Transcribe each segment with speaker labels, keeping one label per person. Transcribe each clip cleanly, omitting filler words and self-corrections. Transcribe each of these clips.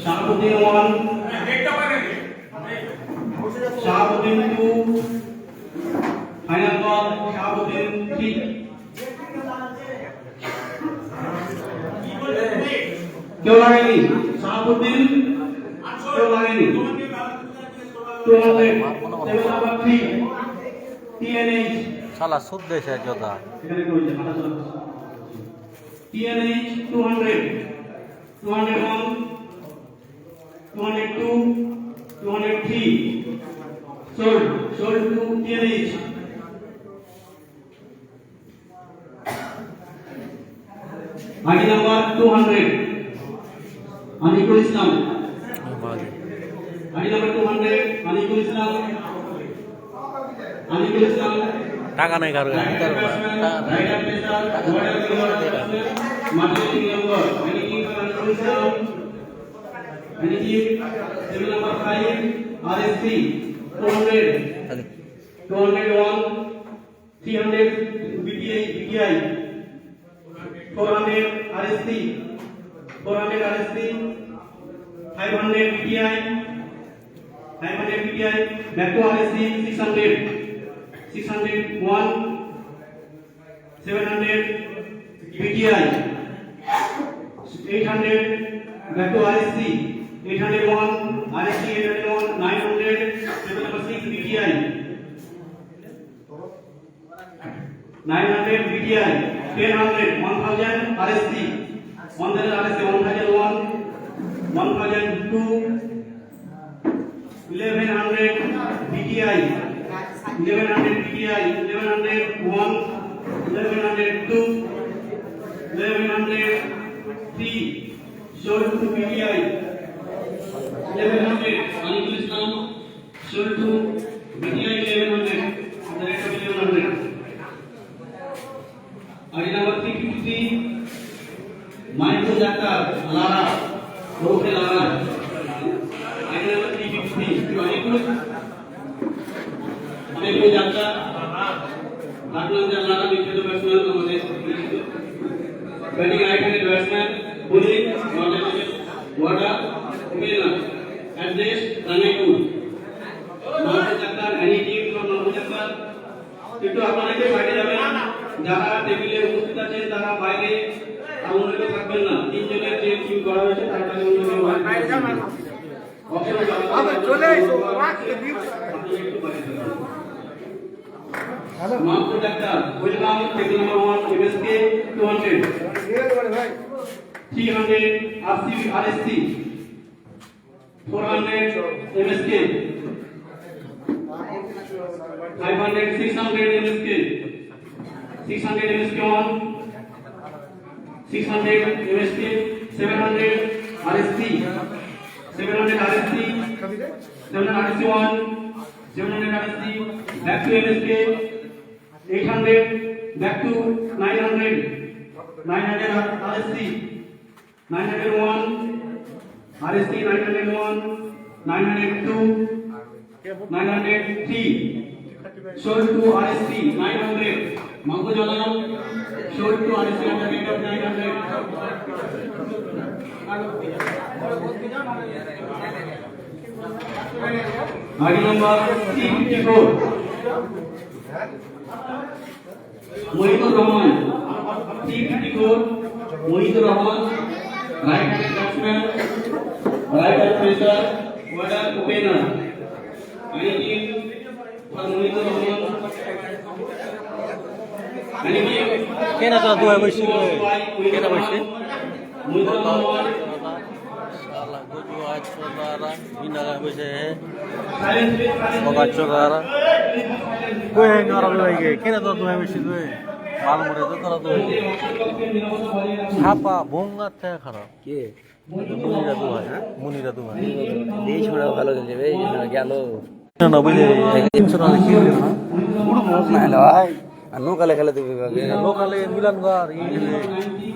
Speaker 1: Shahabuddin 1, Shahabuddin 2, final ball Shahabuddin 3. क्यों लागेगी शाहबुद्दीन क्यों लागेगी 200 table number 3 TNH
Speaker 2: শালা সুদ দেশে যোদ্ধা
Speaker 1: এখানে কই যে মাথা চলা TNH 200 201 202 203 sold to TNH ID number 200 Anikul Islam ID number 200 Anikul Islam
Speaker 2: টাকা নাই কারো
Speaker 1: marketing number Anikul Islam Anikul table number 5 RSC 200 201 300 BTI 400 RSC 400 RSC 500 BTI 500 BTI back to RSC 600 601 700 BTI 800 back to RSC 801 RSC 801 900 table number 6 BTI 900 BTI 1000 1000 RSC 1000 RSC 1001 1002 1100 BTI 1100 BTI 1101 1102 1103 sold to BTI 1100 Anikul Islam sold to BTI 1100 the rate of 1100 ID number 353 Michael Jakar Lara Rohe Lara ID number 353 Michael Jakar Ratnan Lara বিখ্যাত batsman আমাদের batting right handed batsman bowling ওয়াটা opener address রানাইপুর Michael Jakar any team from Michael Jakar একটু আপনারা একটু বাইরে যাবেন যারা টেবিলে উপস্থিত আছেন তারা বাইরে আমন্ত্রিত থাকবেন না তিনজনের যে টিম করা হয়েছে তার কাছে অন্য বাইরে যাবেন চলে এসো hello Mahmud doctor welcome table number 1 MSK 200 300 RCB RSC 400 MSK 500 600 MSK 600 MSK 1 600 MSK 700 RSC 700 RSC 700 RSC 1 700 RSC back to MSK 800 back to 900 900 RSC 901 RSC 901 902 903 sold to RSC 900 Mango Jala sold to RSC at the rate of 900 ID number 354 Mohidul Rahman 354 Mohidul Rahman right-handed batsman right-hand pacer order opener any team for Mohidul Rahman any team
Speaker 2: কেনা তো দুই বসে কেনা বসে
Speaker 1: Mohidul Rahman
Speaker 2: শালা গজু আজ চোদারা বিনা বসে
Speaker 1: silence please
Speaker 2: বগা চোদারা কই নরম লাগে কেনা তো দুই বসে দুই মাল মরে তো তোরা দুই ছাপা বঙ্গা থেকে খারাপ
Speaker 3: কে
Speaker 2: মুনিরা দুই
Speaker 3: এই ছোড়া ভালো যাবে গেল
Speaker 2: না বুঝে 300 টাকা কি হলো না
Speaker 3: না হলো ভাই আর নৌকালে খেলে দেবে
Speaker 2: লোকালে মিলানগর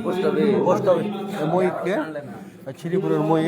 Speaker 3: পোস্ট হবে
Speaker 2: পোস্ট অফিস মই ছিরিপুরের মই